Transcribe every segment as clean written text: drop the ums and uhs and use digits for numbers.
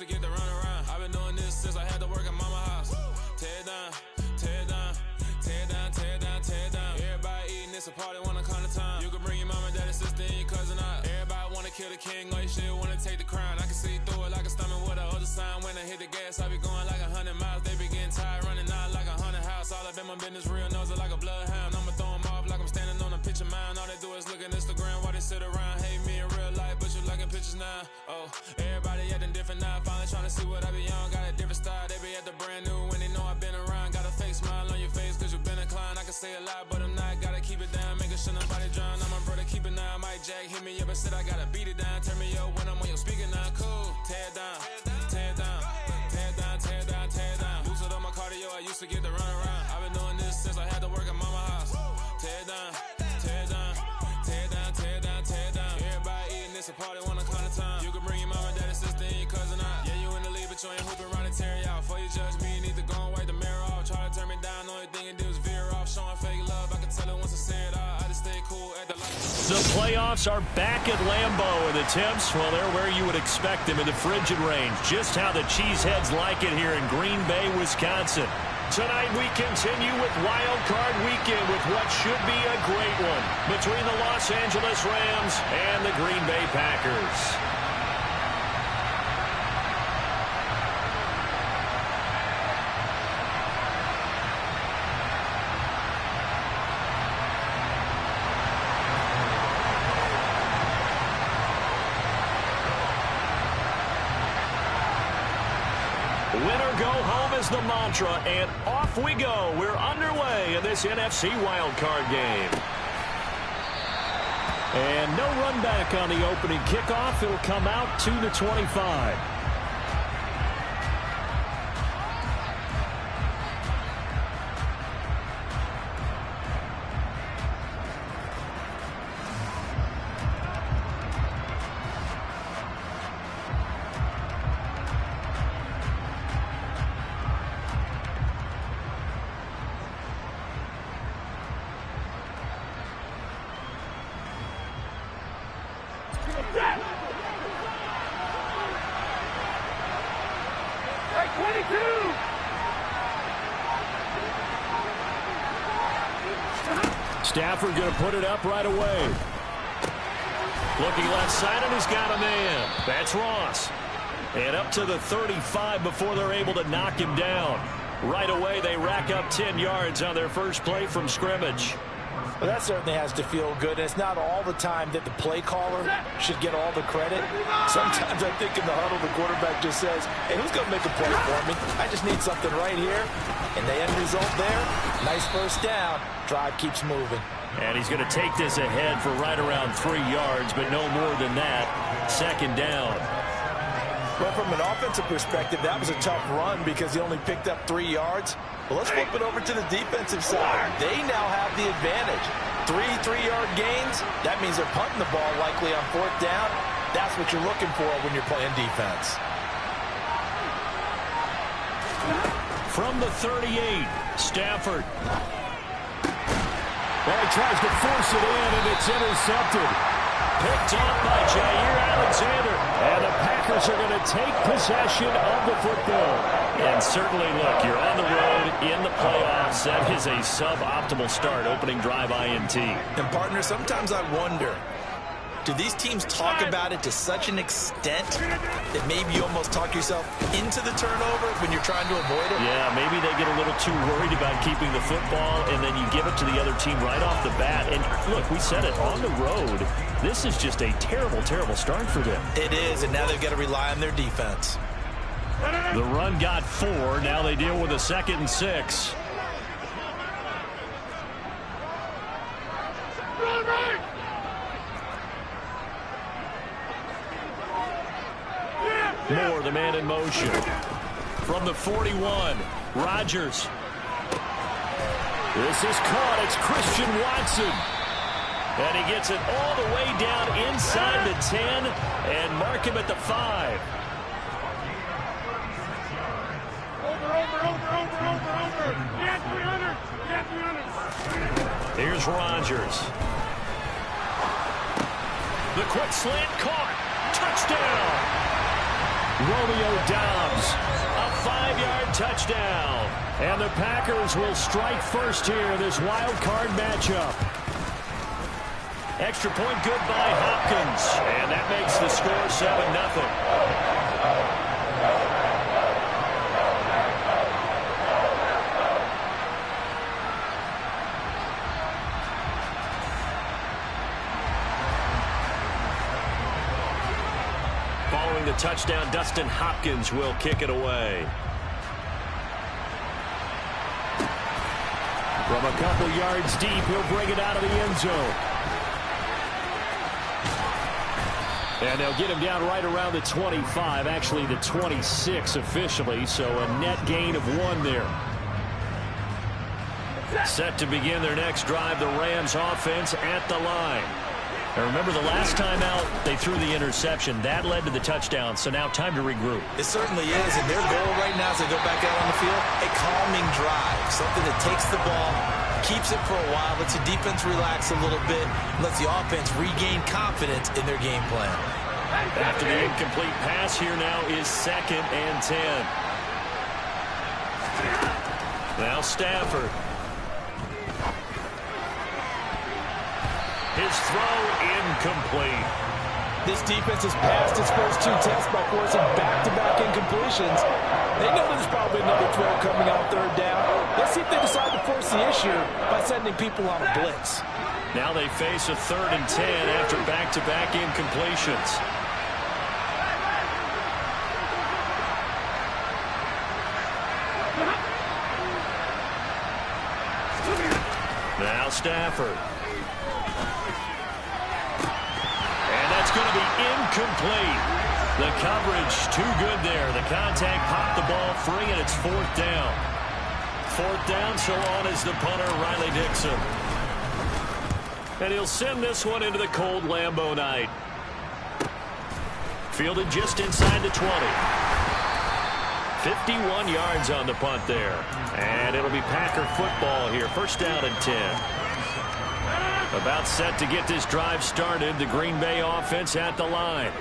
to get the run around. I've been doing this since I had to work at mama house. Tear it down, tear it down, tear it down, tear it down, tear it down. Everybody eating, it's a party, wanna come to time. You can bring your mama, daddy, sister, and your cousin out. Everybody wanna kill the king, or shit, wanna take the crown. I can see through it like a stomach with a other sign. When I hit the gas, I be going like 100 miles. They be getting tired, running out like 100 house. All up in my business, real nose it like a bloodhound. I'ma throw them off like I'm standing on a picture mound. All they do is look at Instagram while they sit around. Hate me in real life, but you liking pictures now. Oh, everybody acting different now. Finally trying to see what I be on. Got a different style, they be at the brand new when they know I've been around. Got a fake smile on your face cause you been inclined. I can say a lot, but I'm not. Gotta keep it down, making sure nobody drown. I'm my brother, keep it now. Mike Jack hit me up and said I gotta beat it down. Turn me up when I'm on your speaker now. Cool, tear it down, tear it down, tear it down, tear it down, tear it down. Lose it on my cardio, I used to get the run around. I've been doing this since I had to work at mama house. Tear it down, tear it down, tear it down, tear it down, tear it down. Everybody eating, it's a party, wanna come to time. You can bring your mama, daddy, sister, and your cousin out. Yeah, you in the league, but you ain't hooping around and tear you out. Before you judge me, you need to go and wipe the mirror off. Try to turn me down, only thing you do is veer off. Showing fake love, I can tell it once I say it all. I just stay cool at the light. The playoffs are back at Lambeau, and the temps, well, they're where you would expect them in the frigid range. Just how the Cheeseheads like it here in Green Bay, Wisconsin. Tonight we continue with Wild Card Weekend with what should be a great one between the Los Angeles Rams and the Green Bay Packers. Winner go home is the mantra, and off we go. We're underway in this NFC wildcard game. And no run back on the opening kickoff. It'll come out 2-25. Stafford going to put it up right away. Looking left side, and he's got a man. That's Ross. And up to the 35 before they're able to knock him down. Right away, they rack up 10 yards on their first play from scrimmage. Well, that certainly has to feel good. And it's not all the time that the play caller should get all the credit. Sometimes I think in the huddle, the quarterback just says, hey, who's going to make a play for me? I just need something right here. And the end result there, nice first down. Drive keeps moving. And he's going to take this ahead for right around 3 yards, but no more than that. Second down. Well, from an offensive perspective, that was a tough run because he only picked up 3 yards. Well, let's flip it over to the defensive side. They now have the advantage. 3 3-yard gains. That means they're punting the ball likely on fourth down. That's what you're looking for when you're playing defense. From the 38, Stafford. And he tries to force it in, and it's intercepted. Picked off by Jair Alexander. And the Packers are going to take possession of the football. And certainly, look, you're on the road in the playoffs. That is a suboptimal start, opening drive INT. And, partner, sometimes I wonder, do these teams talk about it to such an extent that maybe you almost talk yourself into the turnover when you're trying to avoid it? Yeah, maybe they get a little too worried about keeping the football, and then you give it to the other team right off the bat. And, look, we said it, on the road, this is just a terrible, terrible start for them. It is, and now they've got to rely on their defense. The run got 4. Now they deal with a 2nd and 6. Moore, the man in motion. From the 41, Rodgers. This is caught. It's Christian Watson. And he gets it all the way down inside the 10 and mark him at the 5. Over. Get 300. Here's Rodgers. The quick slant caught. Touchdown. Romeo Doubs, a 5-yard touchdown. And the Packers will strike first here in this wild card matchup. Extra point good by Hopkins. And that makes the score 7-0. Following the touchdown, Dustin Hopkins will kick it away. From a couple yards deep, he'll bring it out of the end zone. And they'll get him down right around the 25, actually the 26 officially, so a net gain of 1 there. Set to begin their next drive, the Rams offense at the line. And remember, the last time out, they threw the interception. That led to the touchdown, so now time to regroup. It certainly is, and their goal right now as they go back out on the field, a calming drive, something that takes the ball, keeps it for a while, lets the defense relax a little bit, lets the offense regain confidence in their game plan. After the incomplete pass, here now is 2nd and 10. Now Stafford. His throw incomplete. This defense has passed its first 2 tests by forcing back-to-back incompletions. They know there's probably another throw coming on 3rd down. Let's see if they decide to force the issue by sending people on a blitz. Now they face a 3rd and 10 after back-to-back incompletions. Now Stafford. Going to be incomplete. The coverage too good there. The contact popped the ball free, and it's 4th down. 4th down, so on is the punter, Riley Dixon. And he'll send this one into the cold Lambeau night. Fielded just inside the 20. 51 yards on the punt there. And it'll be Packer football here. 1st down and 10. About set to get this drive started. The Green Bay offense at the line.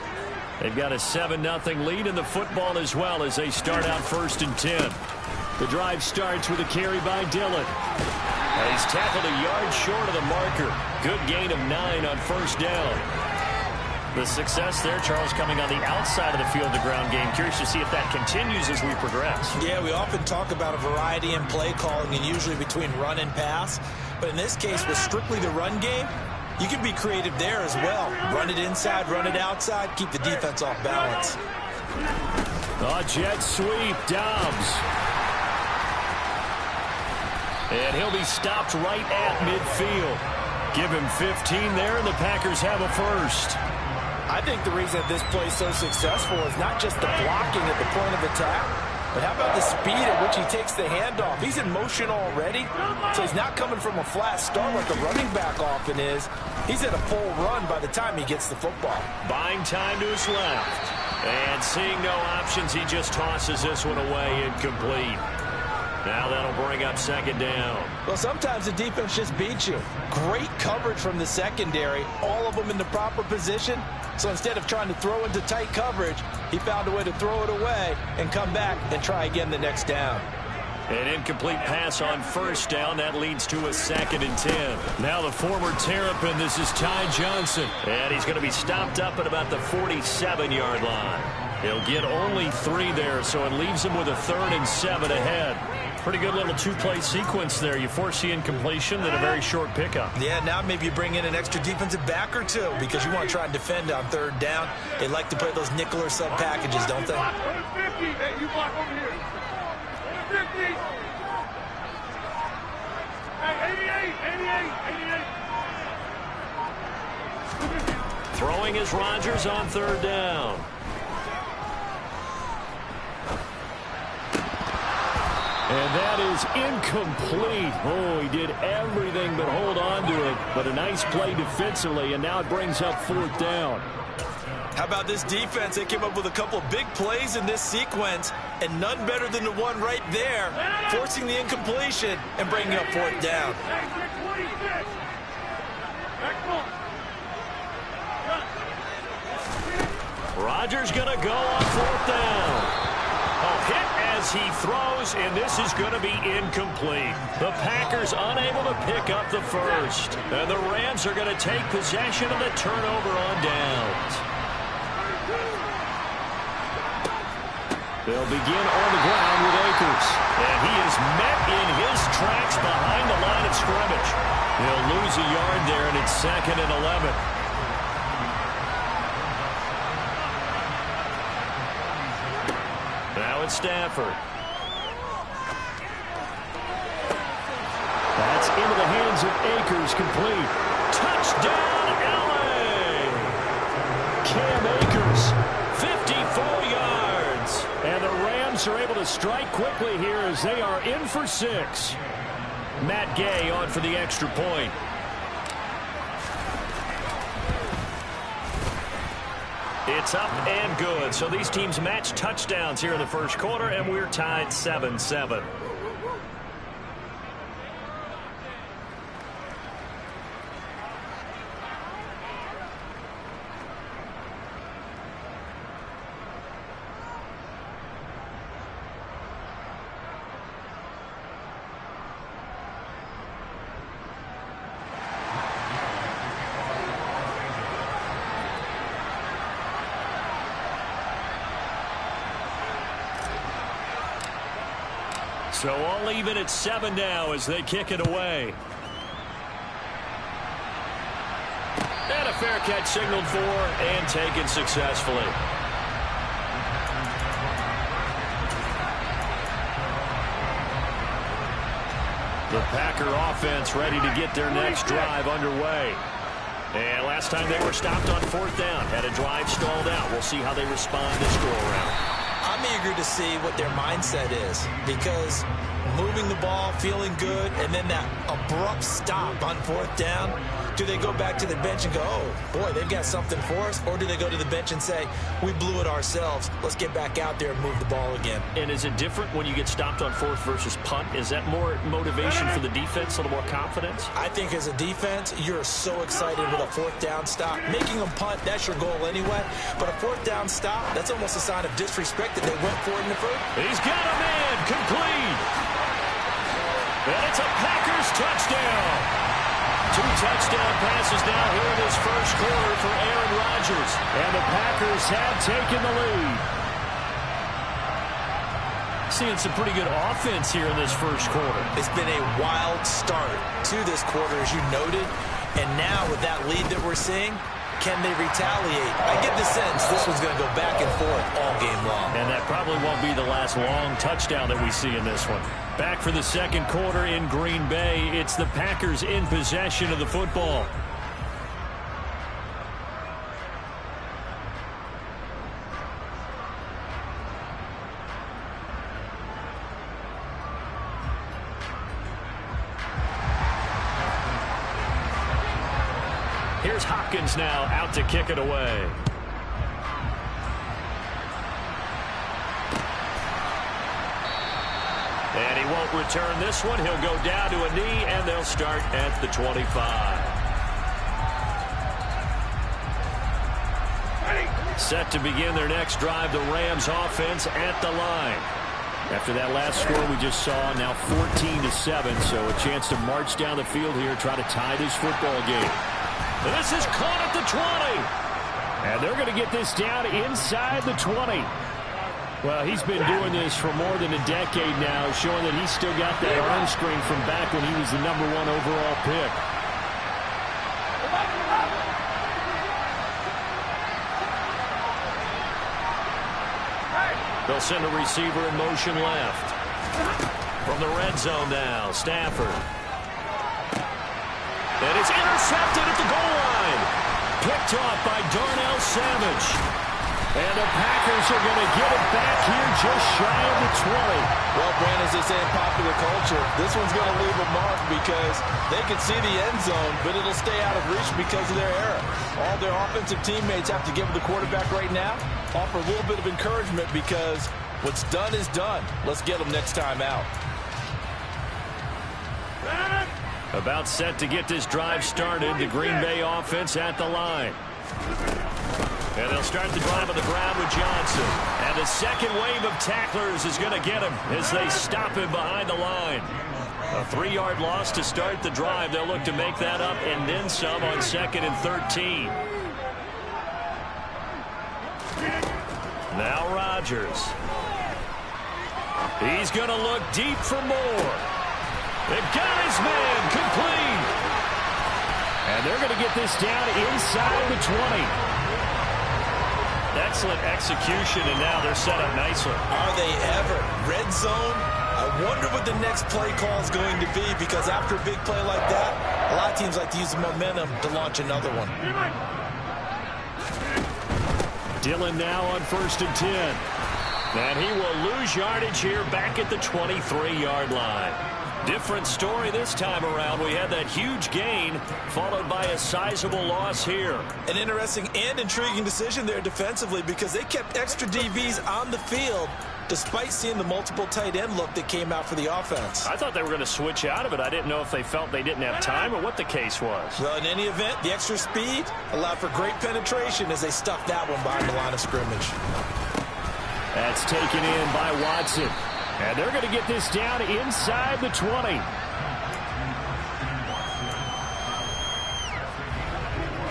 They've got a 7-0 lead in the football as well as they start out 1st and 10. The drive starts with a carry by Dillon. He's tackled a yard short of the marker. Good gain of 9 on 1st down. The success there, Charles, coming on the outside of the field, the ground game. Curious to see if that continues as we progress. Yeah, we often talk about a variety in play calling and usually between run and pass. But in this case, with strictly the run game, you can be creative there as well. Run it inside, run it outside, keep the defense off balance. A jet sweep, Doubs. And he'll be stopped right at midfield. Give him 15 there, and the Packers have a 1st. I think the reason that this play is so successful is not just the blocking at the point of attack, but how about the speed at which he takes the handoff? He's in motion already, so he's not coming from a flat start like a running back often is. He's at a full run by the time he gets the football. Buying time to his left. And seeing no options, he just tosses this one away incomplete. Now that'll bring up 2nd down. Well, sometimes the defense just beats you. Great coverage from the secondary, all of them in the proper position. So instead of trying to throw into tight coverage, he found a way to throw it away and come back and try again the next down. An incomplete pass on 1st down. That leads to a 2nd and 10. Now the former Terrapin, this is Ty Johnson. And he's going to be stopped up at about the 47-yard line. He'll get only 3 there, so it leaves him with a 3rd and 7 ahead. Pretty good little 2-play sequence there. You force the incompletion, then a very short pickup. Yeah, now maybe you bring in an extra defensive back or 2 because you want to try and defend on 3rd down. They like to play those nickel or sub packages, don't they? 50. Hey, you block over here. 50. Hey, 88. Throwing is Rodgers on 3rd down. And that is incomplete. Oh, he did everything but hold on to it. But a nice play defensively, and now it brings up 4th down. How about this defense? They came up with a couple of big plays in this sequence, and none better than the one right there, forcing the incompletion and bringing up 4th down. Rodgers going to go on 4th down. Hit as he throws, and this is going to be incomplete. The Packers unable to pick up the first. And the Rams are going to take possession of the turnover on downs. They'll begin on the ground with Akers. And he is met in his tracks behind the line of scrimmage. He'll lose a yard there, and it's 2nd and 11. Now it's Stafford. That's into the hands of Akers, complete. Touchdown, LA! Cam Akers, 54 yards. And the Rams are able to strike quickly here as they are in for 6. Matt Gay on for the extra point. It's up and good. So these teams match touchdowns here in the first quarter, and we're tied 7-7. So all even at 7 now as they kick it away. And a fair catch signaled for and taken successfully. The Packer offense ready to get their next drive underway. And last time they were stopped on 4th down, had a drive stalled out. We'll see how they respond this go-around. I'm eager to see what their mindset is, because moving the ball, feeling good, and then that abrupt stop on 4th down, do they go back to the bench and go, oh, boy, they've got something for us? Or do they go to the bench and say, we blew it ourselves, let's get back out there and move the ball again? And is it different when you get stopped on 4th versus punt? Is that more motivation for the defense, a little more confidence? I think as a defense, you're so excited with a 4th down stop. Making them punt, that's your goal anyway. But a 4th down stop, that's almost a sign of disrespect that they went for it in the first. He's got a man, complete. And it's a Packers touchdown. 2 touchdown passes now here in this first quarter for Aaron Rodgers. And the Packers have taken the lead. Seeing some pretty good offense here in this first quarter. It's been a wild start to this quarter, as you noted. And now with that lead that we're seeing, can they retaliate? I get the sense this one's going to go back and forth all game long. And that probably won't be the last long touchdown that we see in this one. Back for the second quarter in Green Bay. It's the Packers in possession of the football. Here's Hopkins now out to kick it away. And he won't return this one. He'll go down to a knee, and they'll start at the 25. Set to begin their next drive, the Rams offense at the line. After that last score we just saw, now 14-7, so a chance to march down the field here, try to tie this football game. And this is caught at the 20. And they're going to get this down inside the 20. Well, he's been doing this for more than a decade now, showing that he's still got that arm strength from back when he was the #1 overall pick. They'll send a receiver in motion left. From the red zone now, Stafford. And it's intercepted at the goal line. Picked off by Darnell Savage. And the Packers are going to get it back here just shy of the 20. Well, Brandon, as they say in popular culture, this one's going to leave a mark because they can see the end zone, but it'll stay out of reach because of their error. All their offensive teammates have to give the quarterback right now, offer a little bit of encouragement because what's done is done. Let's get them next time out. About set to get this drive started. The Green Bay offense at the line. And they'll start the drive on the ground with Johnson. And the second wave of tacklers is going to get him as they stop him behind the line. A 3-yard loss to start the drive. They'll look to make that up and then some on 2nd and 13. Now Rodgers. He's going to look deep for more. They've got his man complete. And they're going to get this down inside the 20. Excellent execution, and now they're set up nicely. Are they ever? Red zone? I wonder what the next play call is going to be, because after a big play like that, a lot of teams like to use the momentum to launch another one. Dillon now on 1st and 10. And he will lose yardage here back at the 23-yard line. Different story this time around. We had that huge gain followed by a sizable loss here. An interesting and intriguing decision there defensively, because they kept extra DBs on the field despite seeing the multiple tight end look that came out for the offense. I thought they were going to switch out of it. I didn't know if they felt they didn't have time or what the case was. Well, in any event, the extra speed allowed for great penetration as they stuffed that one behind the line of scrimmage. That's taken in by Watson. And they're going to get this down inside the 20.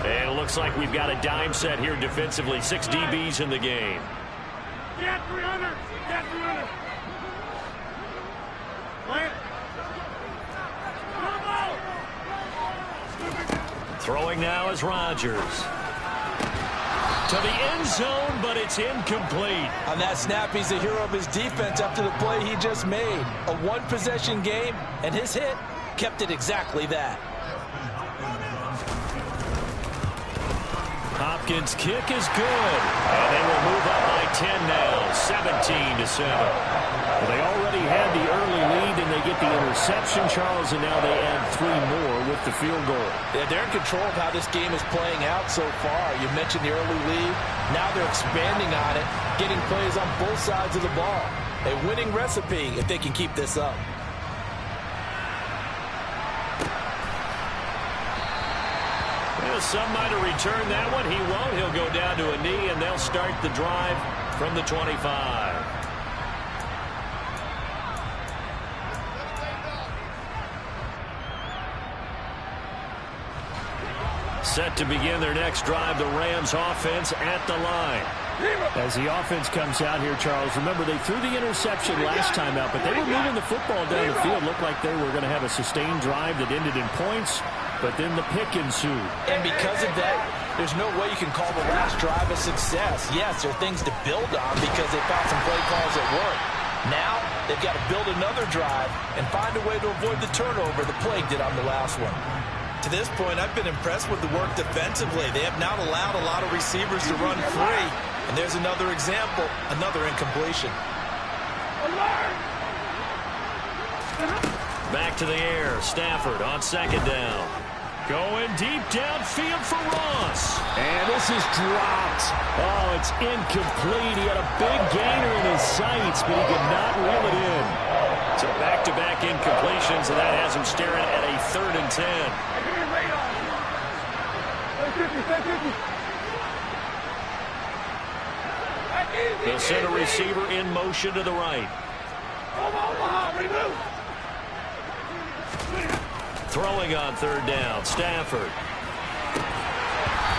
And it looks like we've got a dime set here defensively. 6 DBs in the game. Get 300. Get 300. Throwing now is Rodgers. To the end zone, but it's incomplete. On that snap, he's the hero of his defense after the play he just made. A one-possession game, and his hit kept it exactly that. Hopkins' kick is good. And they will move up by 10 now, 17-7. Well, they already had the early lead, and they get the interception, Charles, and now they add 3 more with the field goal. Yeah, they're in control of how this game is playing out so far. You mentioned the early lead. Now they're expanding on it, getting plays on both sides of the ball. A winning recipe if they can keep this up. Some might have returned that one. He won't. He'll go down to a knee, and they'll start the drive from the 25. Set to begin their next drive, the Rams offense at the line. As the offense comes out here, Charles, remember they threw the interception last time out, but they were moving the football down the field. Looked like they were going to have a sustained drive that ended in points, but then the pick ensued. And because of that, there's no way you can call the last drive a success. Yes, there are things to build on because they found some play calls that work. Now, they've got to build another drive and find a way to avoid the turnover the Plague did on the last one. To this point, I've been impressed with the work defensively. They have not allowed a lot of receivers to run free. And there's another example, another incompletion. Back to the air. Stafford on 2nd down. Going deep downfield for Ross. And this is dropped. Oh, it's incomplete. He had a big gainer in his sights, but he could not reel it in. So back-to-back incompletions, and that has him staring at a 3rd and 10. They'll send a receiver in motion to the right. Throwing on 3rd down, Stafford.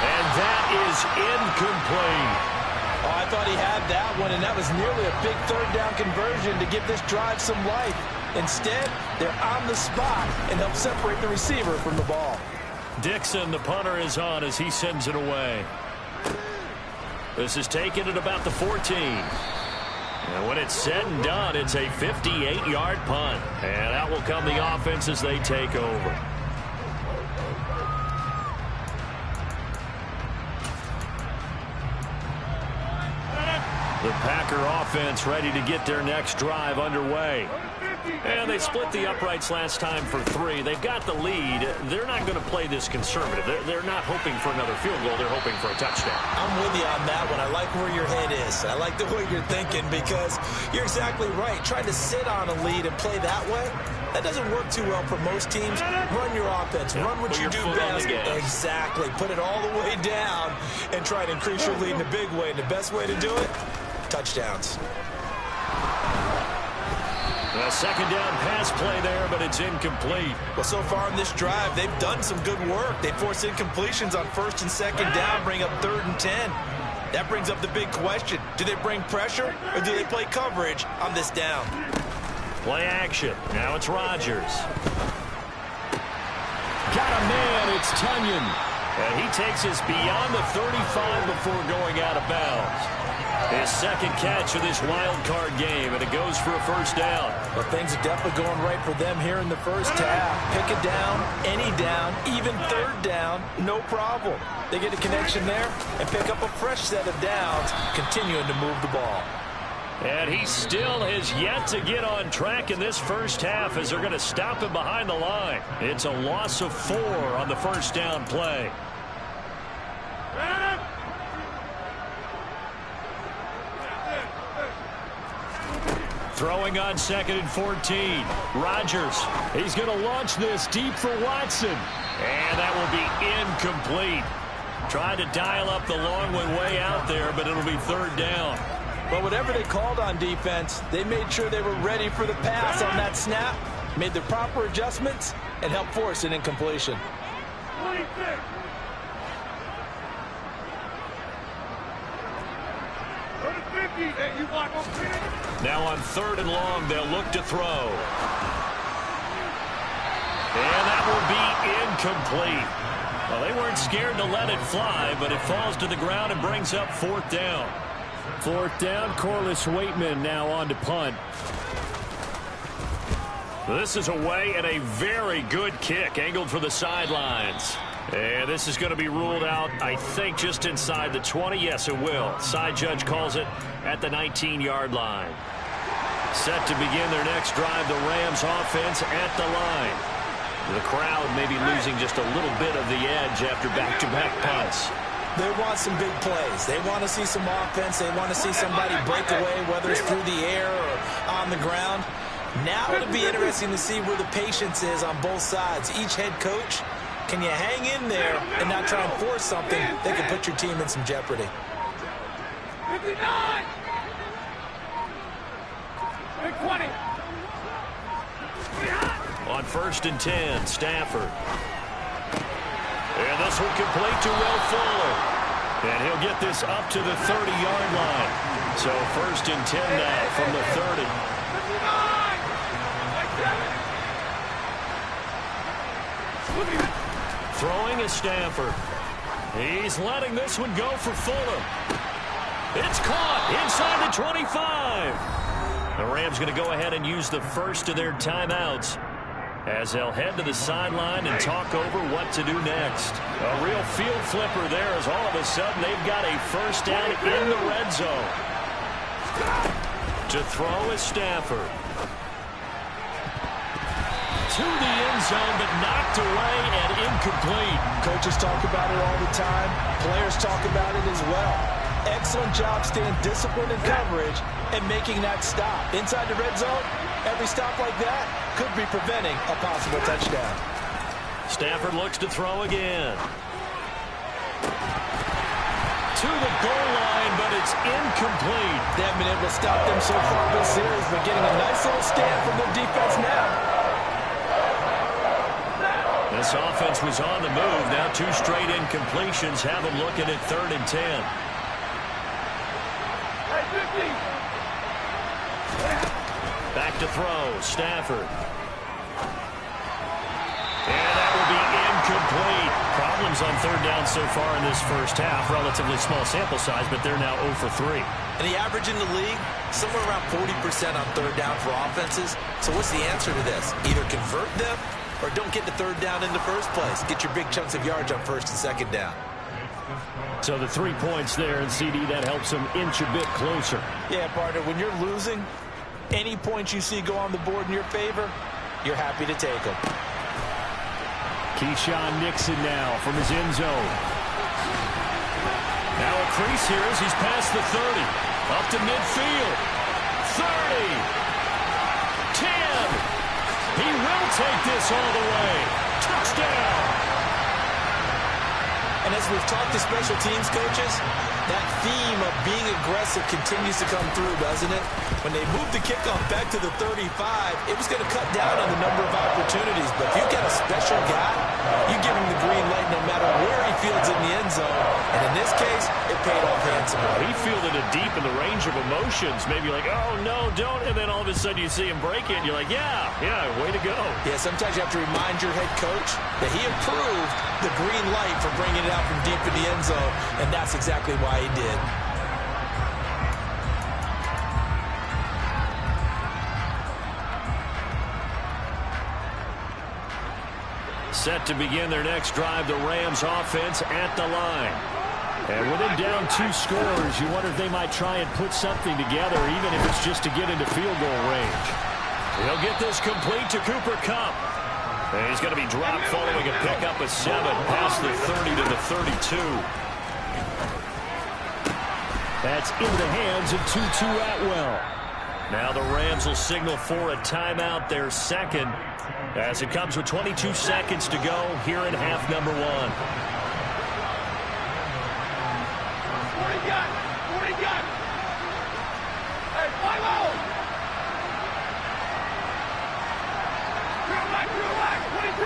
And that is incomplete. Oh, I thought he had that one, and that was nearly a big 3rd down conversion to give this drive some life. Instead, they're on the spot and help separate the receiver from the ball. Dixon, the punter, is on as he sends it away. This is taken at about the 14. And when it's said and done, it's a 58-yard punt. And out will come the offense as they take over. The Packer offense ready to get their next drive underway. And they split the uprights last time for 3. They've got the lead. They're not going to play this conservative. They're not hoping for another field goal. They're hoping for a touchdown. I'm with you on that one. I like where your head is. I like the way you're thinking because you're exactly right. Trying to sit on a lead and play that way, That doesn't work too well for most teams. Run your offense. Run what you do best. Exactly. Put it all the way down and try to increase your lead in a big way. And the best way to do it, touchdowns. A second down pass play there, but it's incomplete. Well, so far in this drive, they've done some good work. They force incompletions on first and second down, bring up 3rd and 10. That brings up the big question. Do they bring pressure or do they play coverage on this down? Play action. Now it's Rodgers. Got a man. It's Tunyon. And he takes us beyond the 35 before going out of bounds. His second catch of this wild card game, and it goes for a first down. Well, things are definitely going right for them here in the first half. Pick a down, any down, even 3rd down, no problem. They get a connection there and pick up a fresh set of downs, continuing to move the ball. And he still has yet to get on track in this first half as they're going to stop him behind the line. It's a loss of 4 on the first down play. Throwing on 2nd and 14. Rodgers. He's going to launch this deep for Watson. And that will be incomplete. Trying to dial up the long one way out there, but it'll be 3rd down. But whatever they called on defense, they made sure they were ready for the pass on that snap, made the proper adjustments, and helped force an incompletion. 26. Now on 3rd and long, they'll look to throw. And that will be incomplete. Well, they weren't scared to let it fly, but it falls to the ground and brings up 4th down. 4th down, Corliss Waitman now on to punt. This is away and a very good kick, angled for the sidelines. And this is going to be ruled out, I think, just inside the 20. Yes, it will. Side judge calls it at the 19-yard line. Set to begin their next drive, the Rams offense at the line. The crowd may be losing just a little bit of the edge after back-to-back punts. They want some big plays. They want to see some offense. They want to see somebody break away, whether it's through the air or on the ground. Now it'll be interesting to see where the patience is on both sides. Each head coach, can you hang in there and not try and force something that could put your team in some jeopardy? 59! Big 20! On 1st and 10, Stafford. And this will complete to Will Fuller. And he'll get this up to the 30-yard line. So 1st and 10 now from the 30. 59! Throwing is Stafford. He's letting this one go for Fuller. It's caught inside the 25. The Rams going to go ahead and use the first of their timeouts as they'll head to the sideline and talk over what to do next. A real field flipper there as all of a sudden they've got a first down in the red zone. To throw is Stafford. To the end zone, but knocked away and incomplete. Coaches talk about it all the time. Players talk about it as well. Excellent job staying disciplined in coverage and making that stop. Inside the red zone, every stop like that could be preventing a possible touchdown. Stafford looks to throw again. To the goal line, but it's incomplete. They haven't been able to stop them so far this series, but getting a nice little stand from their defense now. This offense was on the move. Now 2 straight incompletions have them looking at 3rd and 10. Back to throw, Stafford. And that will be incomplete. Problems on 3rd down so far in this first half. Relatively small sample size, but they're now 0 for 3. And the average in the league, somewhere around 40% on 3rd down for offenses. So what's the answer to this? Either convert them or don't get the 3rd down in the first place. Get your big chunks of yards on 1st and 2nd down. So the 3 points there, and CD, that helps them inch a bit closer. Yeah, partner, when you're losing, any points you see go on the board in your favor, you're happy to take them. Keyshawn Nixon now from his end zone. Now a crease here as he's past the 30. Up to midfield. 30. 10. He will take this all the way. Touchdown. And as we've talked to special teams coaches, that theme of being aggressive continues to come through, doesn't it? When they moved the kickoff back to the 35, it was going to cut down on the number of opportunities. But if you've got a special guy, you give him the green light no matter where he fields in the end zone. And in this case, it paid off handsomely. He fielded it deep in the range of emotions. Maybe like, oh, no, don't. And then all of a sudden you see him break it, and you're like, yeah, way to go. Yeah, sometimes you have to remind your head coach that he approved the green light for bringing it out from deep in the end zone, and that's exactly why he did. Set to begin their next drive, the Rams offense at the line. And with them down 2 scores, you wonder if they might try and put something together, even if it's just to get into field goal range. He'll get this complete to Cooper Kupp. And he's going to be dropped following a pickup of 7 past the 30 to the 32. That's into the hands of Tutu Atwell. Now the Rams will signal for a timeout, their second, as it comes with 22 seconds to go here in half number 1. What do you got? What do you got? Hey, fly low! Drill back, 22!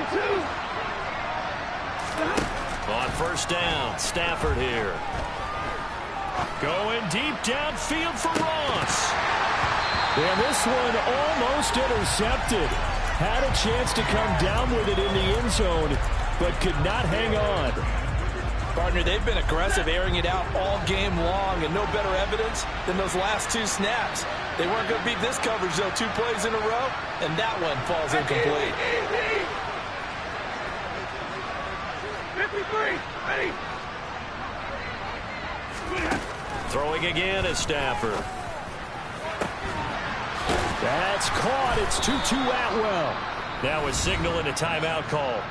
32! On first down, Stafford here. Going deep downfield for Ross. And this one almost intercepted. Had a chance to come down with it in the end zone, but could not hang on. Partner, they've been aggressive, airing it out all game long, and no better evidence than those last 2 snaps. They weren't going to beat this coverage, though, 2 plays in a row, and that one falls incomplete. 53, ready? Throwing again is Stafford. That's caught. It's Tutu Atwell. Now a signal and a timeout call,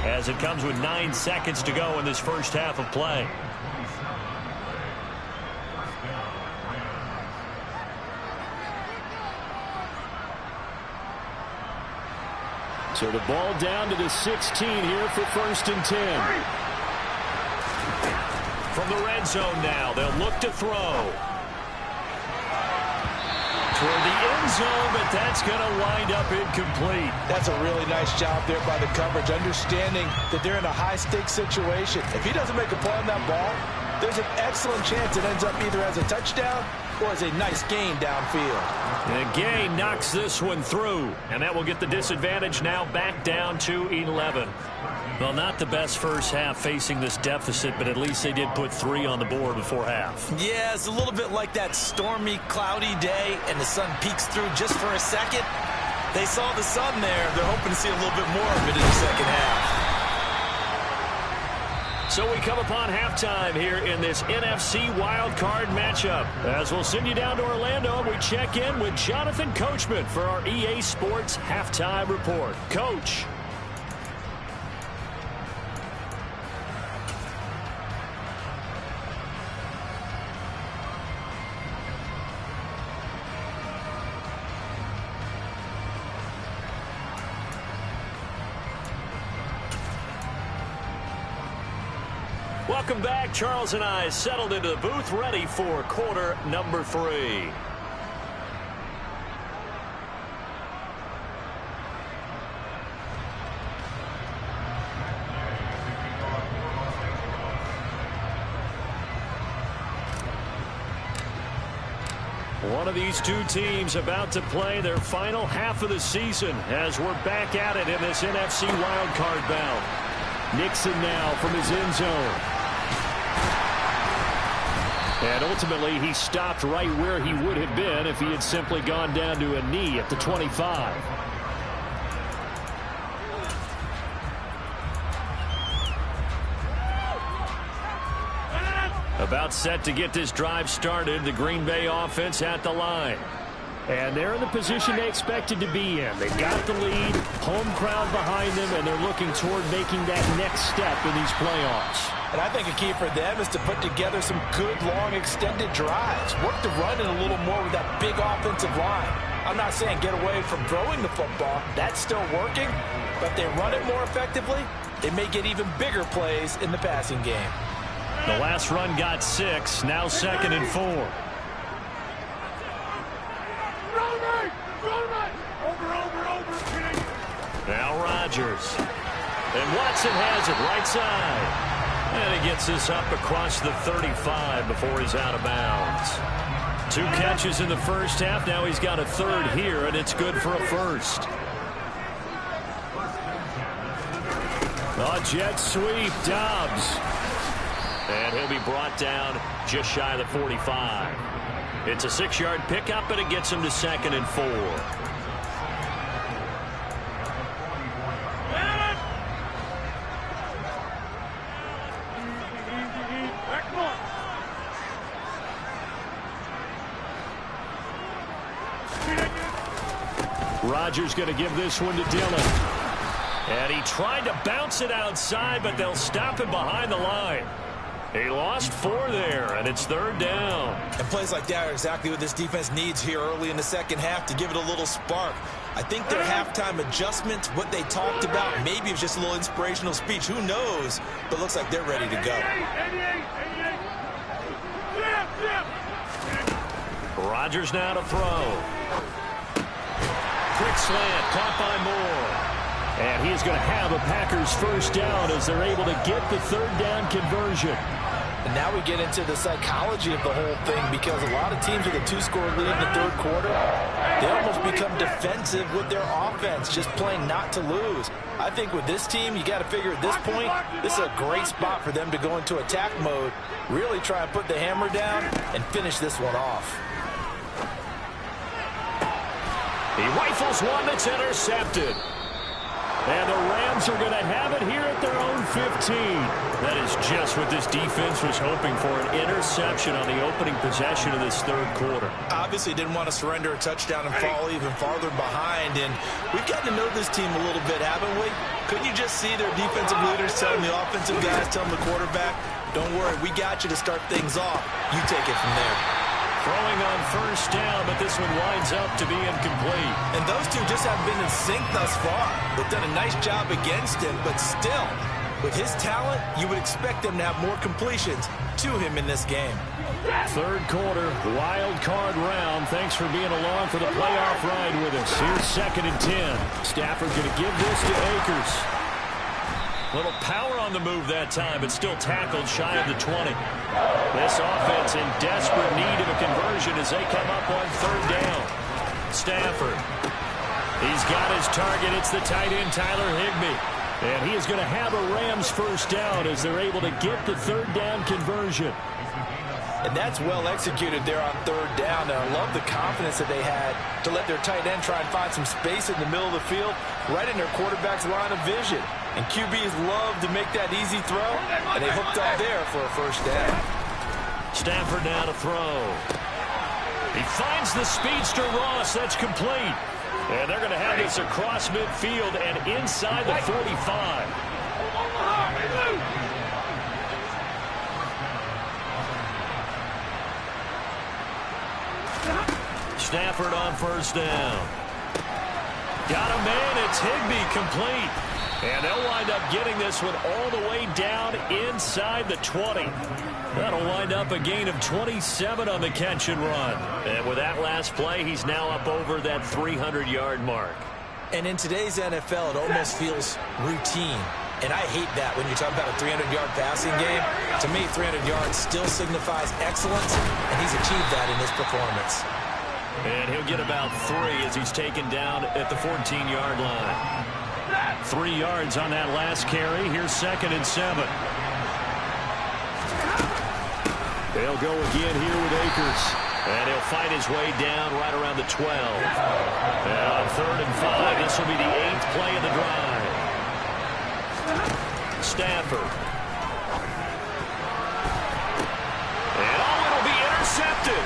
as it comes with 9 seconds to go in this first half of play. So the ball down to the 16 here for 1st and 10. From the red zone now, they'll look to throw. Toward the end zone, but that's going to wind up incomplete. That's a really nice job there by the coverage, understanding that they're in a high-stakes situation. If he doesn't make a play on that ball, there's an excellent chance it ends up either as a touchdown or as a nice gain downfield. And Gay knocks this one through, and that will get the disadvantage now back down to 11. Well, not the best first half facing this deficit, but at least they did put 3 on the board before half. Yeah, it's a little bit like that stormy, cloudy day, and the sun peeks through just for a second. They saw the sun there. They're hoping to see a little bit more of it in the second half. So we come upon halftime here in this NFC wildcard matchup. As we'll send you down to Orlando, we check in with Jonathan Coachman for our EA Sports Halftime Report. Coach. Welcome back. Charles and I settled into the booth, ready for quarter number 3. One of these 2 teams about to play their final half of the season as we're back at it in this NFC wildcard bout. Nixon now from his end zone. And ultimately, he stopped right where he would have been if he had simply gone down to a knee at the 25. About set to get this drive started, the Green Bay offense at the line. And they're in the position they expected to be in. They've got the lead, home crowd behind them, and they're looking toward making that next step in these playoffs. And I think a key for them is to put together some good, long, extended drives. Work the run in a little more with that big offensive line. I'm not saying get away from throwing the football. That's still working. But if they run it more effectively, they may get even bigger plays in the passing game. The last run got 6. Now 2nd and 4. Now Rodgers. And Watson has it right side. And he gets this up across the 35 before he's out of bounds. 2 catches in the first half. Now he's got a 3rd here, and it's good for a 1st. A jet sweep, Dobbs. And he'll be brought down just shy of the 45. It's a 6-yard pickup, and it gets him to 2nd and 4. Rodgers going to give this one to Dillon. And he tried to bounce it outside, but they'll stop him behind the line. He lost 4 there, and it's 3rd down. And plays like that are exactly what this defense needs here early in the second half to give it a little spark. I think their halftime adjustment, what they talked about, maybe it was just a little inspirational speech. Who knows? But looks like they're ready to go. Rodgers now to throw. Quick slant, caught by Moore. And he is going to have a Packers 1st down as they're able to get the 3rd down conversion. And now we get into the psychology of the whole thing, because a lot of teams with a 2-score lead in the 3rd quarter, they almost become defensive with their offense, just playing not to lose. I think with this team, you got to figure at this point, this is a great spot for them to go into attack mode, really try and put the hammer down and finish this one off. He rifles one that's intercepted. And the Rams are going to have it here at their own 15. That is just what this defense was hoping for, an interception on the opening possession of this 3rd quarter. Obviously didn't want to surrender a touchdown and fall even farther behind. And we've gotten to know this team a little bit, haven't we? Couldn't you just see their defensive leaders telling the offensive guys, telling the quarterback, don't worry, we got you to start things off. You take it from there. Throwing on 1st down, but this one winds up to be incomplete. And those two just haven't been in sync thus far. They've done a nice job against him, but still, with his talent, you would expect them to have more completions to him in this game. 3rd quarter, wild card round. Thanks for being along for the playoff ride with us. Here's 2nd and 10. Stafford going to give this to Akers. Little power on the move that time, but still tackled shy of the 20. This offense in desperate need of a conversion as they come up on 3rd down. Stafford. He's got his target. It's the tight end, Tyler Higbee. And he is going to have a Rams 1st down as they're able to get the 3rd down conversion. And that's well executed there on 3rd down. And I love the confidence that they had to let their tight end try and find some space in the middle of the field, right in their quarterback's line of vision. And QBs love to make that easy throw, and they hooked up there for a 1st down. Stafford now to throw. He finds the speedster Ross. That's complete. And they're going to have this across midfield and inside the 45. Stafford on 1st down. Got a man. It's Higbee, complete. And they'll wind up getting this one all the way down inside the 20. That'll wind up a gain of 27 on the catch and run. And with that last play, he's now up over that 300-yard mark. And in today's NFL, it almost feels routine. And I hate that when you talk about a 300-yard passing game. To me, 300 yards still signifies excellence, and he's achieved that in this performance. And he'll get about 3 as he's taken down at the 14-yard line. 3 yards on that last carry. Here's 2nd and 7. They'll go again here with Akers. And he'll fight his way down right around the 12. And on 3rd and 5, this will be the 8th play of the drive. Stafford. And it'll be intercepted.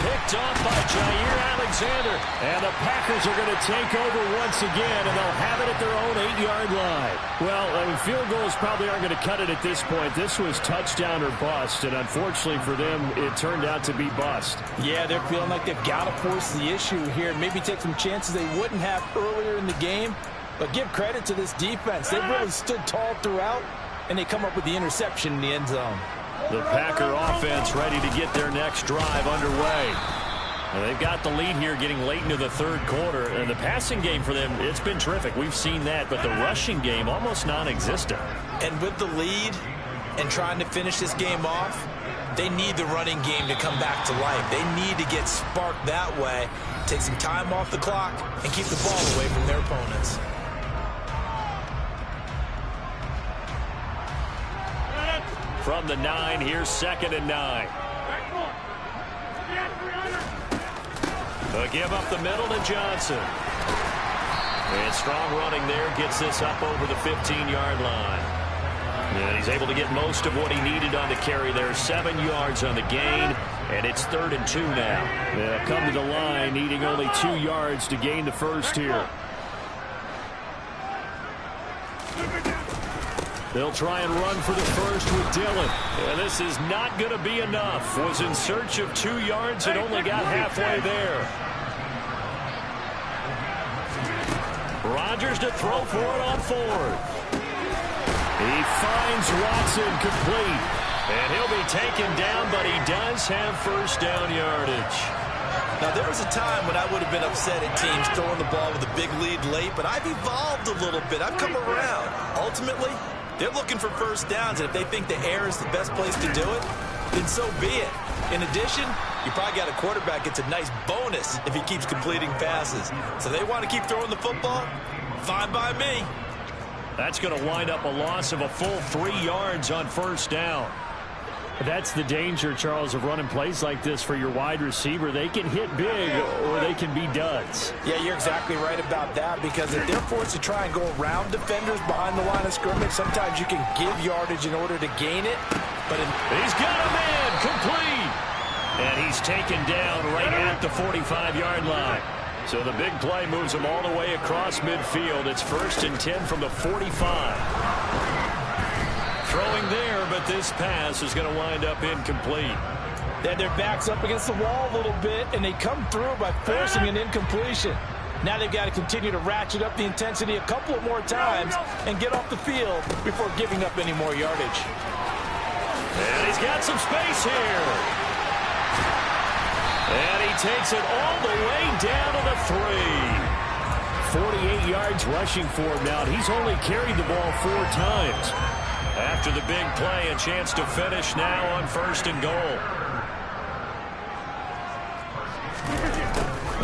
Picked off by Jair Alexander. And the Packers are going to take over once again, and they'll have it at their own 8-yard line. Well, I mean, field goals probably aren't going to cut it at this point. This was touchdown or bust, and unfortunately for them, it turned out to be bust. Yeah, they're feeling like they've got to force the issue here. Maybe take some chances they wouldn't have earlier in the game. But give credit to this defense. They've really stood tall throughout, and they come up with the interception in the end zone. The Packer offense ready to get their next drive underway. And they've got the lead here getting late into the third quarter. And the passing game for them, it's been terrific. We've seen that. But the rushing game, almost non-existent. And with the lead and trying to finish this game off, they need the running game to come back to life. They need to get sparked that way, take some time off the clock, and keep the ball away from their opponents. From the 9, here's 2nd and 9. They'll give up the middle to Johnson. And strong running there gets this up over the 15-yard line. And he's able to get most of what he needed on the carry there. 7 yards on the gain, and it's 3rd and 2 now. They'll come to the line needing only 2 yards to gain the first here. They'll try and run for the first with Dillon. And this is not going to be enough. Was in search of 2 yards and only got halfway there. Rodgers to throw for it on 4th. He finds Watson complete. And he'll be taken down, but he does have first down yardage. Now, there was a time when I would have been upset at teams throwing the ball with a big lead late, but I've evolved a little bit. I've come around. Ultimately, they're looking for first downs, and if they think the air is the best place to do it, then so be it. In addition, you probably got a quarterback gets a nice bonus if he keeps completing passes. So they want to keep throwing the football? Fine by me. That's going to wind up a loss of a full 3 yards on first down. That's the danger, Charles, of running plays like this for your wide receiver. They can hit big or they can be duds. Yeah, you're exactly right about that, because if they're forced to try and go around defenders behind the line of scrimmage, sometimes you can give yardage in order to gain it. But he's got a man complete. And he's taken down right at the 45-yard line. So the big play moves him all the way across midfield. It's 1st and 10 from the 45. Throwing there, but this pass is going to wind up incomplete. Then their back's up against the wall a little bit, and they come through by forcing an incompletion. Now they've got to continue to ratchet up the intensity a couple of more times and get off the field before giving up any more yardage. And he's got some space here. And he takes it all the way down to the 3. 48 yards rushing for him now. He's only carried the ball 4 times. After the big play, a chance to finish now on 1st and goal.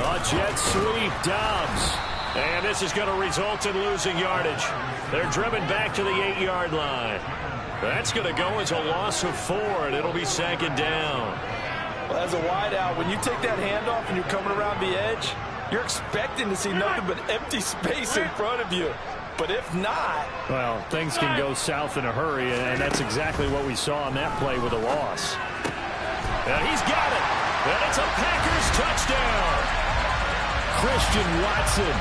A jet sweep, Dobbs. And this is going to result in losing yardage. They're driven back to the 8-yard line. That's going to go as a loss of 4, and it'll be 2nd down. Well, as a wideout, when you take that handoff and you're coming around the edge, you're expecting to see nothing but empty space in front of you. But if not... well, things can go south in a hurry, and that's exactly what we saw on that play with a loss. And he's got it. And it's a Packers touchdown. Christian Watson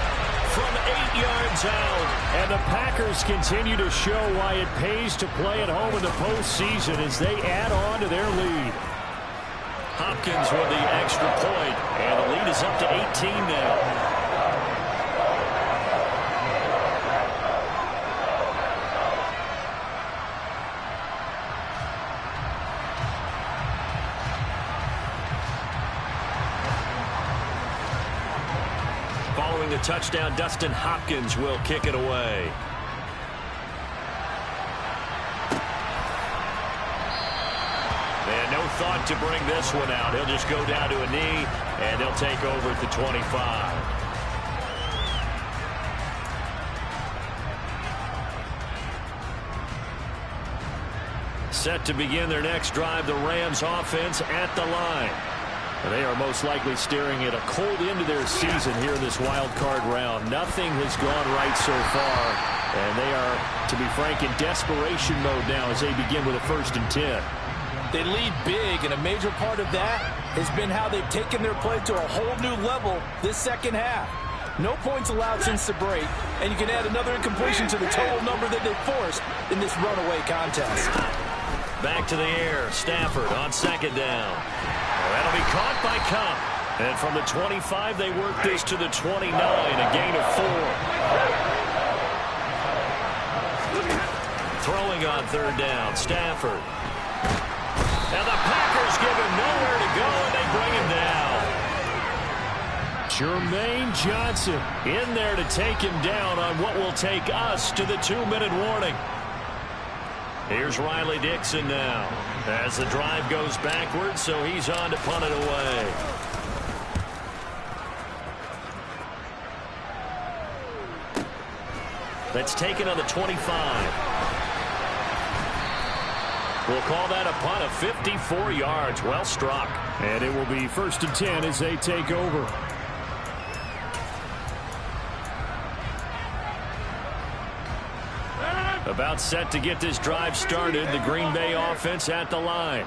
from 8 yards out. And the Packers continue to show why it pays to play at home in the postseason as they add on to their lead. Hopkins with the extra point, and the lead is up to 18 now. Following the touchdown, Dustin Hopkins will kick it away. And no thought to bring this one out. He'll just go down to a knee, and they'll take over at the 25. Set to begin their next drive, the Rams offense at the line. They are most likely staring at a cold end to their season here in this wild card round. Nothing has gone right so far, and they are, to be frank, in desperation mode now as they begin with a 1st and 10. They lead big, and a major part of that has been how they've taken their play to a whole new level this second half. No points allowed since the break, and you can add another incompletion to the total number that they forced in this runaway contest. Back to the air. Stafford on second down. That'll be caught by Kupp. And from the 25, they work this to the 29, a gain of 4. Throwing on third down, Stafford. And the Packers give him nowhere to go, and they bring him down. Jermaine Johnson in there to take him down on what will take us to the 2-minute warning. Here's Riley Dixon now as the drive goes backwards, so he's on to punt it away. That's taken on the 25. We'll call that a punt of 54 yards. Well struck. And it will be 1st and 10 as they take over. About set to get this drive started. The Green Bay offense at the line.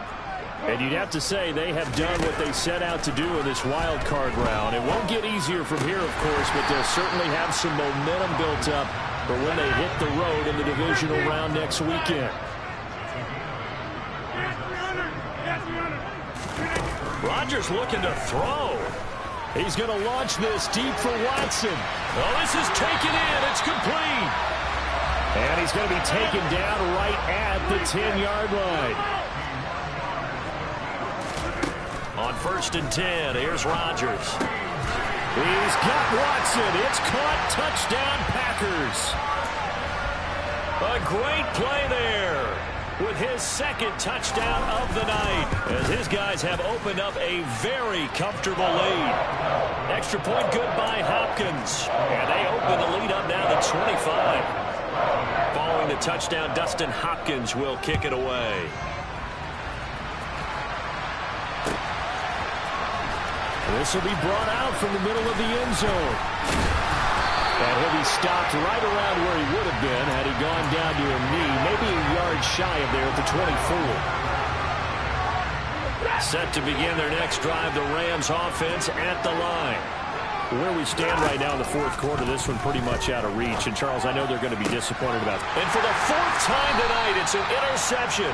And you'd have to say they have done what they set out to do in this wild card round. It won't get easier from here, of course, but they'll certainly have some momentum built up for when they hit the road in the divisional round next weekend. Rodgers looking to throw. He's going to launch this deep for Watson. Oh, this is taken in. It's complete. And he's going to be taken down right at the 10-yard line. On 1st and 10, here's Rodgers. He's got Watson. It's caught. Touchdown, Packers. A great play there with his 2nd touchdown of the night, as his guys have opened up a very comfortable lead. Extra point good by Hopkins, and they open the lead up now to 25. Following the touchdown, Dustin Hopkins will kick it away. This will be brought out from the middle of the end zone. And he'll be stopped right around where he would have been had he gone down to a knee, maybe a yard shy of there at the 24. Set to begin their next drive, the Rams offense at the line. Where we stand right now in the 4th quarter, this one pretty much out of reach. And, Charles, I know they're going to be disappointed about it. And for the 4th time tonight, it's an interception.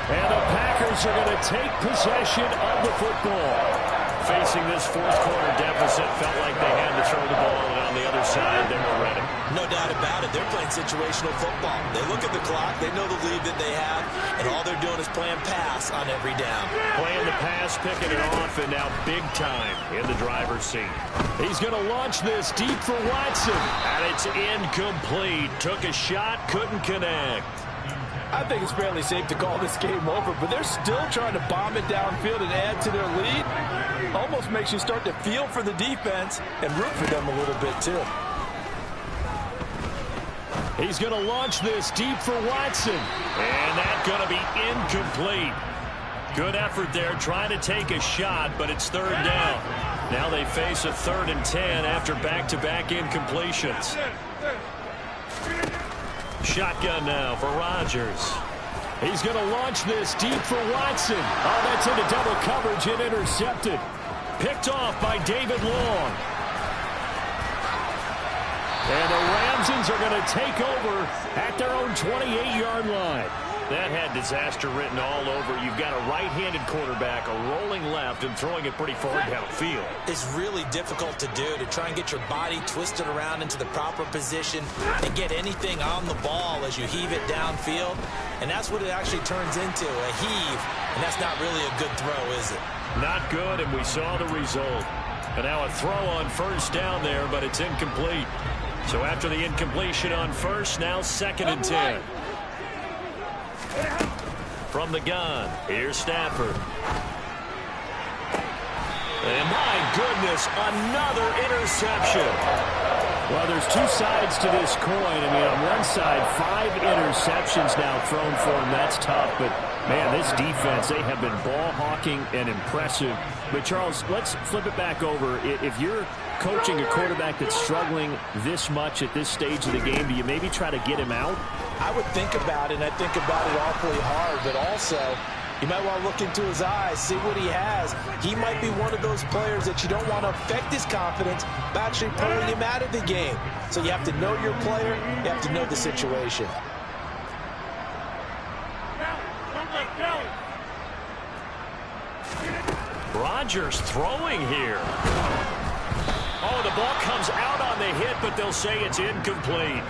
And the Packers are going to take possession of the football. Facing this 4th quarter deficit, felt like they had to throw the ball, and on the other side, they were ready. No doubt about it. They're playing situational football. They look at the clock. They know the lead that they have, and all they're doing is playing pass on every down. Playing the pass, picking it off, and now big time in the driver's seat. He's going to launch this deep for Watson, and it's incomplete. Took a shot, couldn't connect. I think it's fairly safe to call this game over, but they're still trying to bomb it downfield and add to their lead. Almost makes you start to feel for the defense and root for them a little bit, too. He's going to launch this deep for Watson, and that's going to be incomplete. Good effort there, trying to take a shot, but it's 3rd down. Now they face a 3rd and 10 after back-to-back incompletions. Shotgun now for Rodgers. He's going to launch this deep for Watson. Oh, that's into double coverage and intercepted. Picked off by David Long. And the Ramsons are going to take over at their own 28-yard line. That had disaster written all over. You've got a right-handed quarterback, a rolling left, and throwing it pretty far downfield. It's really difficult to do, to try and get your body twisted around into the proper position and get anything on the ball as you heave it downfield. And that's what it actually turns into, a heave. And that's not really a good throw, is it? Not good, and we saw the result. And now a throw on 1st down there, but it's incomplete. So after the incompletion on 1st, now 2nd and 10. From the gun, here's Stafford. And my goodness, another interception. Well, there's 2 sides to this coin. I mean, on one side, 5 interceptions now thrown for him. That's tough, but man, this defense, they have been ball hawking and impressive. But Charles, let's flip it back over. If you're coaching a quarterback that's struggling this much at this stage of the game, do you maybe try to get him out? I would think about it, and I think about it awfully hard, but also You might want to look into his eyes, see what he has. He might be one of those players that you don't want to affect his confidence by actually pulling him out of the game. So you have to know your player. You have to know the situation. Rodgers throwing here. Oh, the ball comes out on the hit, but they'll say it's incomplete.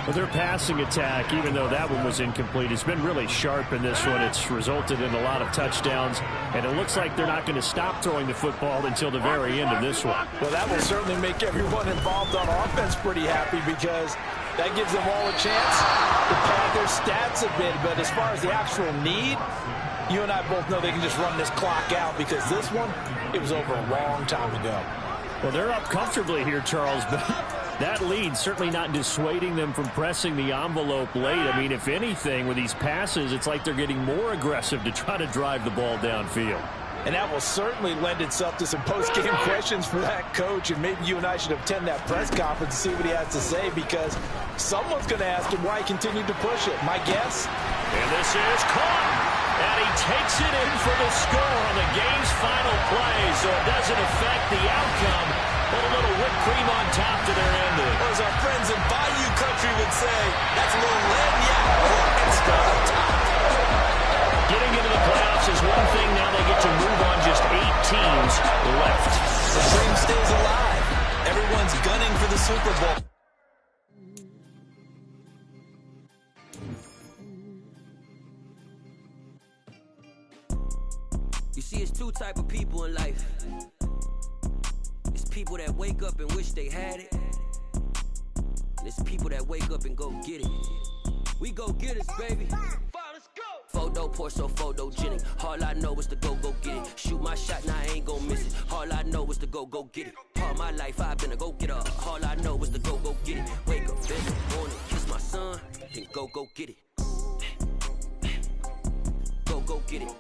Well, their passing attack, even though that one was incomplete, has been really sharp in this one. It's resulted in a lot of touchdowns, and it looks like they're not going to stop throwing the football until the very end of this one. Well, that will certainly make everyone involved on offense pretty happy because that gives them all a chance to pad their stats a bit. But as far as the actual need, you and I both know they can just run this clock out because this one, it was over a long time ago. Well, they're up comfortably here, Charles, but that lead certainly not dissuading them from pressing the envelope late. I mean, if anything, with these passes, it's like they're getting more aggressive to try to drive the ball downfield. And that will certainly lend itself to some post-game questions for that coach, and maybe you and I should attend that press conference and see what he has to say because someone's going to ask him why he continued to push it. My guess? And this is caught. And he takes it in for the score on the game's final play, so it doesn't affect the outcome. Put a little whipped cream on top to their ending. Or as our friends in Bayou Country would say, that's a little lagniappe or extra on top. Getting into the playoffs is one thing. Now they get to move on. Just 8 teams left. The dream stays alive. Everyone's gunning for the Super Bowl. You see, it's two type of people in life. It's people that wake up and wish they had it. And it's people that wake up and go get it. We go get it, baby. Let's go. Photo poor, so photogenic. All I know is to go get it. Shoot my shot, now I ain't gon' miss it. All I know is to go get it. All my life I've been a go-getter. All I know is to go get it. Wake up in the morning, kiss my son, then go get it. Go get it.